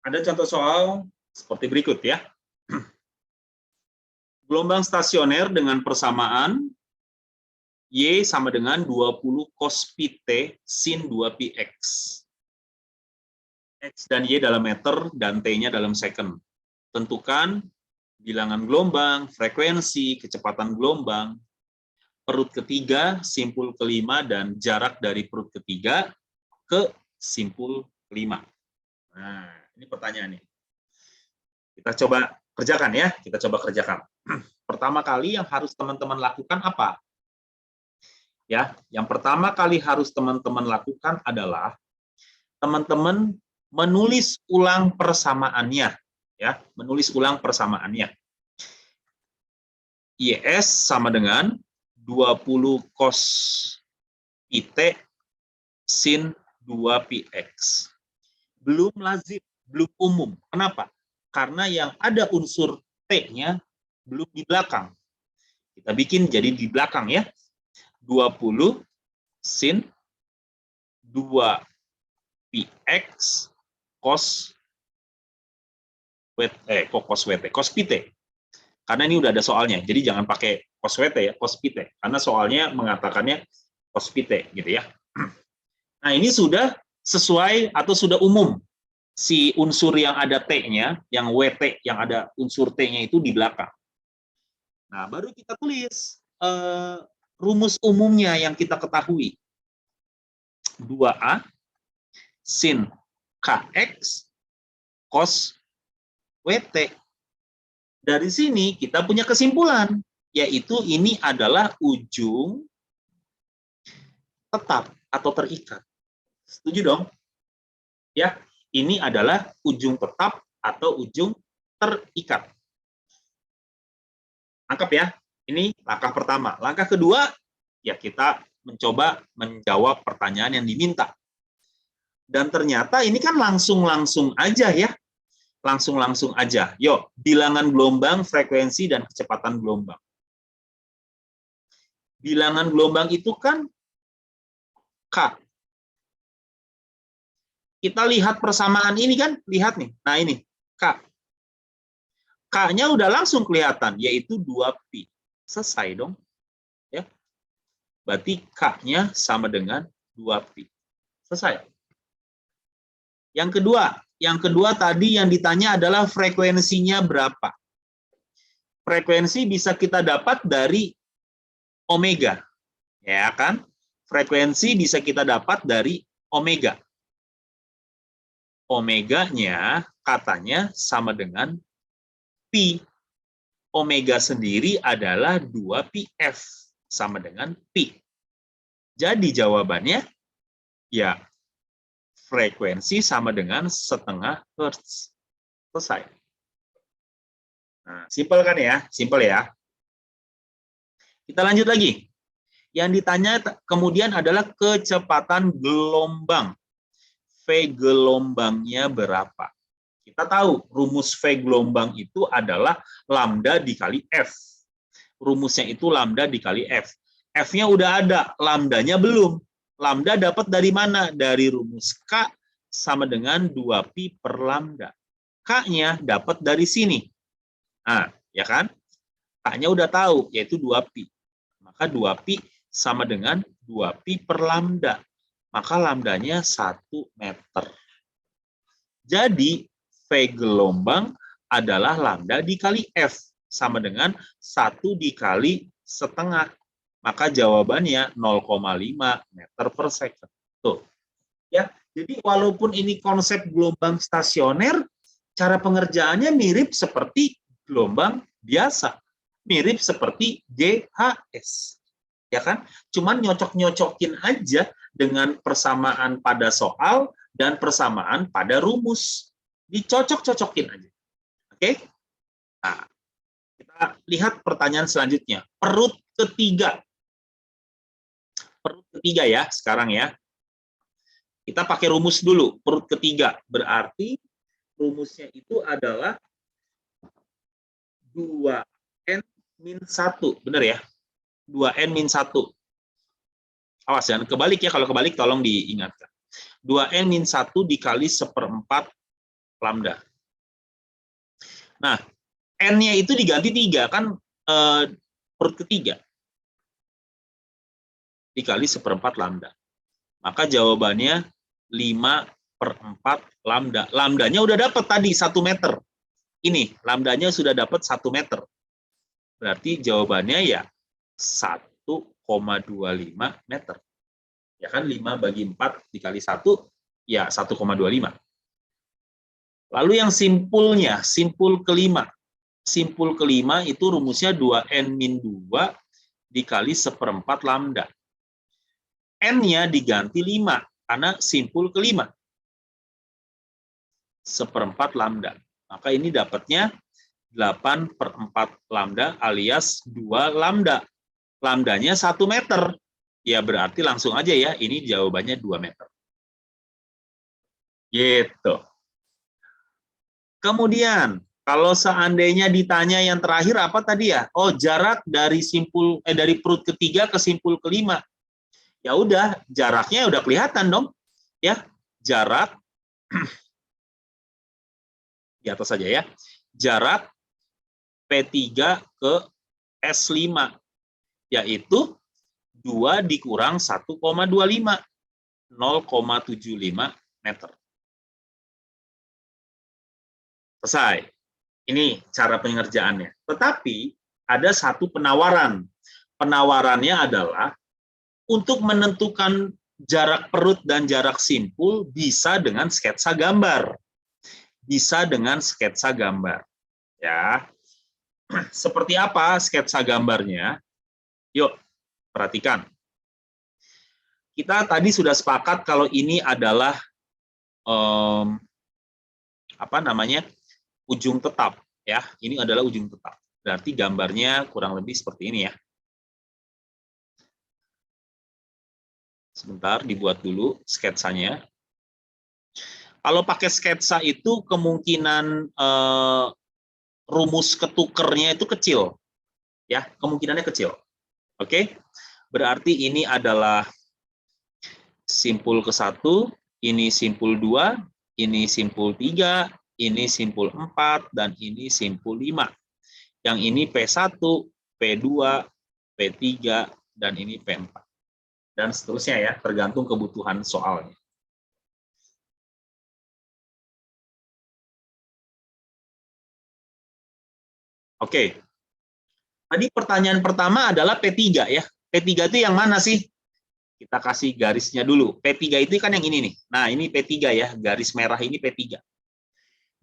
Ada contoh soal seperti berikut ya. Gelombang stasioner dengan persamaan Y sama dengan 20 cos pi T sin 2 pi X. X dan Y dalam meter dan T-nya dalam second. Tentukan bilangan gelombang, frekuensi, kecepatan gelombang, perut ketiga, simpul kelima, dan jarak dari perut ketiga ke simpul kelima. Nah, ini pertanyaannya. Kita coba kerjakan ya, kita coba kerjakan. Pertama kali yang harus teman-teman lakukan apa? Ya, yang pertama kali harus teman-teman lakukan adalah teman-teman menulis ulang persamaannya, ya, menulis ulang persamaannya. IS sama dengan 20 cos pi T sin 2 pi X. Belum lazim, belum umum. Kenapa? Karena yang ada unsur T-nya belum di belakang. Kita bikin jadi di belakang ya. 20 sin 2 pi X cos cos pi T. Karena ini udah ada soalnya. Jadi jangan pakai cos WT ya, cos pi T. Karena soalnya mengatakannya cos pi T gitu ya. Nah, ini sudah sesuai atau sudah umum. Si unsur yang ada T-nya, yang WT, yang ada unsur T-nya itu di belakang. Nah, baru kita tulis rumus umumnya yang kita ketahui. 2A sin KX cos WT. Dari sini kita punya kesimpulan, yaitu ini adalah ujung tetap atau terikat. Setuju dong? Ya, ini adalah ujung tetap atau ujung terikat. Angkap ya, ini langkah pertama. Langkah kedua, ya kita mencoba menjawab pertanyaan yang diminta. Dan ternyata ini kan langsung-langsung aja ya. Langsung-langsung aja. Yuk, bilangan gelombang, frekuensi, dan kecepatan gelombang. Bilangan gelombang itu kan K. Kita lihat persamaan ini kan, lihat nih. Nah ini, K. K-nya udah langsung kelihatan, yaitu 2pi. Selesai dong. Ya. Berarti K-nya sama dengan 2pi. Selesai. Yang kedua tadi yang ditanya adalah frekuensinya berapa. Frekuensi bisa kita dapat dari omega. Ya kan? Frekuensi bisa kita dapat dari omega. Omeganya katanya sama dengan pi. Omega sendiri adalah 2πf sama dengan pi. Jadi jawabannya ya frekuensi sama dengan setengah hertz. Selesai. Nah, simpel kan ya? Simpel ya. Kita lanjut lagi. Yang ditanya kemudian adalah kecepatan gelombang. V gelombangnya berapa? Kita tahu rumus V gelombang itu adalah lambda dikali F. Rumusnya itu lambda dikali F. F-nya udah ada, lambdanya belum. Lambda dapat dari mana? Dari rumus K sama dengan 2pi per lambda. K-nya dapat dari sini. Nah, ya kan? K-nya udah tahu, yaitu 2pi. Maka 2pi sama dengan 2pi per lambda. Maka lambdanya 1 meter. Jadi, V gelombang adalah lambda dikali F. Sama dengan 1 dikali setengah. Maka jawabannya 0,5 meter per second. Tuh. Ya, jadi walaupun ini konsep gelombang stasioner, cara pengerjaannya mirip seperti gelombang biasa. Mirip seperti GHS. Ya kan? Cuman nyocok-nyocokin aja dengan persamaan pada soal dan persamaan pada rumus. Dicocok-cocokin aja. Oke? Nah, kita lihat pertanyaan selanjutnya. Perut ketiga. Perut ketiga ya, sekarang ya. Kita pakai rumus dulu. Perut ketiga. Berarti rumusnya itu adalah 2n-1. Benar ya? 2n-1. Awas, jangan kebalik ya. Kalau kebalik tolong diingatkan. 2n-1 dikali 1/4 lambda. Nah, N-nya itu diganti 3, kan perut ketiga. Dikali 1/4 lambda. Maka jawabannya 5/4 lambda. Lambdanya udah dapat tadi 1 meter. Ini, lambdanya sudah dapat 1 meter. Berarti jawabannya ya 1,25 meter. Ya kan, 5 bagi 4 dikali 1, ya 1,25. Lalu yang simpulnya, simpul kelima. Simpul kelima itu rumusnya 2N-2 dikali 1/4 lambda. N-nya diganti 5, karena simpul kelima. 1/4 lambda. Maka ini dapatnya 8/4 lambda alias 2 lambda. Lambdanya 1 meter. Ya berarti langsung aja ya, ini jawabannya 2 meter. Gitu. Kemudian, kalau seandainya ditanya yang terakhir apa tadi ya? Oh, jarak dari dari perut ketiga ke simpul kelima. Ya udah, jaraknya udah kelihatan dong. Ya, jarak di atas saja ya. Jarak P3 ke S5 yaitu 2 dikurang 1,25, 0,75 meter. Selesai. Ini cara pengerjaannya. Tetapi ada satu penawaran. Penawarannya adalah untuk menentukan jarak perut dan jarak simpul bisa dengan sketsa gambar. Bisa dengan sketsa gambar. Ya. Seperti apa sketsa gambarnya? Yuk, perhatikan. Kita tadi sudah sepakat kalau ini adalah ujung tetap, ya. Ini adalah ujung tetap. Berarti gambarnya kurang lebih seperti ini ya. Sebentar, dibuat dulu sketsanya. Kalau pakai sketsa itu kemungkinan rumus ketukernya itu kecil, ya. Kemungkinannya kecil. Oke? Berarti ini adalah simpul ke-1, ini simpul 2, ini simpul 3, ini simpul 4, dan ini simpul 5. Yang ini P1, P2, P3, dan ini P4. Dan seterusnya ya, tergantung kebutuhan soalnya. Oke. Tadi pertanyaan pertama adalah P3 ya. P3 itu yang mana sih? Kita kasih garisnya dulu. P3 itu kan yang ini nih. Nah, ini P3 ya, garis merah ini P3.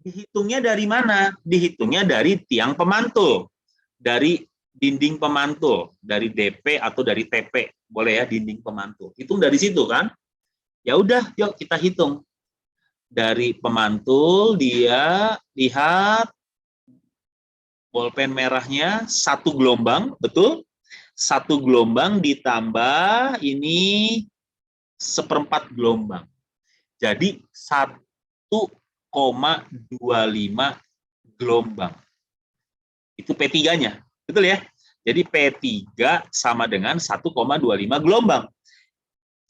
Dihitungnya dari mana? Dihitungnya dari tiang pemantul. Dari dinding pemantul, dari DP atau dari TP. Boleh ya, dinding pemantul. Hitung dari situ kan? Ya udah, yuk kita hitung. Dari pemantul dia lihat bolpen merahnya 1 gelombang, betul? 1 gelombang ditambah ini 1/4 gelombang. Jadi 1,25 gelombang. Itu P3-nya. Betul ya? Jadi P3 sama dengan 1,25 gelombang.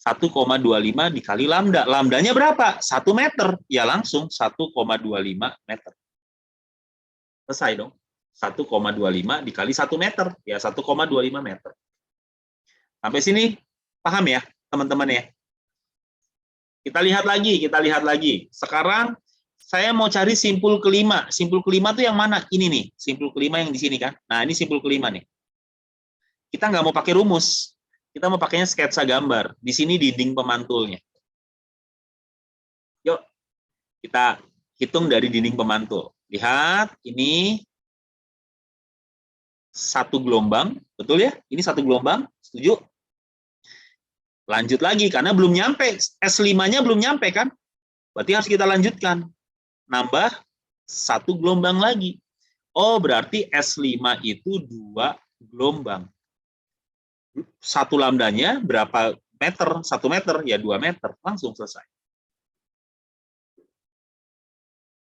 1,25 dikali lambda. Lambdanya berapa? 1 meter. Ya langsung 1,25 meter. Selesai dong. 1,25 dikali 1 meter. Ya 1,25 meter. Sampai sini paham ya teman-teman ya? Kita lihat lagi. Sekarang saya mau cari simpul kelima. Simpul kelima itu yang mana? Ini nih, simpul kelima yang di sini kan. Nah, ini simpul kelima nih. Kita nggak mau pakai rumus. Kita mau pakainya sketsa gambar. Di sini dinding pemantulnya. Yuk, kita hitung dari dinding pemantul. Lihat, ini 1 gelombang. Betul ya? Ini 1 gelombang. Setuju? Lanjut lagi, karena belum nyampe. S5-nya belum nyampe kan? Berarti harus kita lanjutkan. Nambah 1 gelombang lagi. Oh, berarti S5 itu 2 gelombang. 1 lambdanya berapa meter? 1 meter, ya 2 meter. Langsung selesai.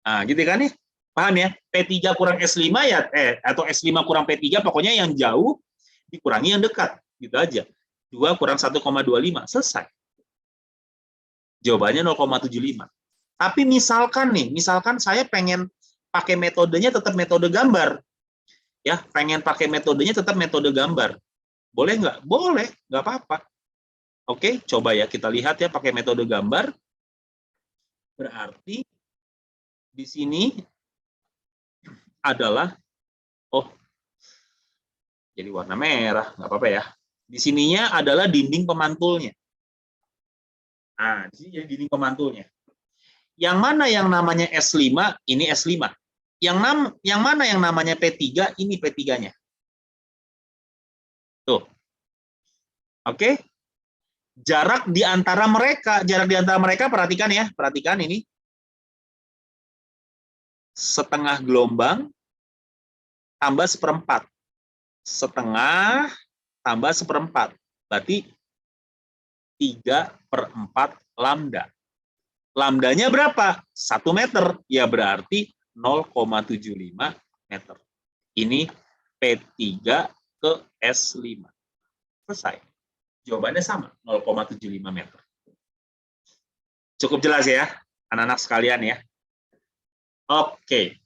Nah, gitu kan ya? Paham ya? P3 kurang S5 ya, atau S5 kurang P3, pokoknya yang jauh dikurangi yang dekat. Gitu aja. 2 kurang 1,25, selesai. Jawabannya 0,75. Tapi misalkan saya pengen pakai metodenya tetap metode gambar. Ya, pengen pakai metodenya tetap metode gambar. Boleh nggak? Boleh, nggak apa-apa. Oke, coba ya kita lihat ya pakai metode gambar. Berarti di sini adalah, oh, jadi warna merah, nggak apa-apa ya. Di sininya adalah dinding pemantulnya. Nah, di sini jadi dinding pemantulnya. Yang mana yang namanya S5, ini S5. Yang mana yang namanya P3, ini P3-nya. Tuh. Oke. Jarak di antara mereka, perhatikan ya, perhatikan ini. Setengah gelombang tambah seperempat. Setengah tambah seperempat. Berarti 3/4 lambda. Lambdanya berapa? 1 meter. Ya berarti 0,75 meter. Ini P3 ke S5. Selesai. Jawabannya sama, 0,75 meter. Cukup jelas ya, anak-anak sekalian ya. Oke.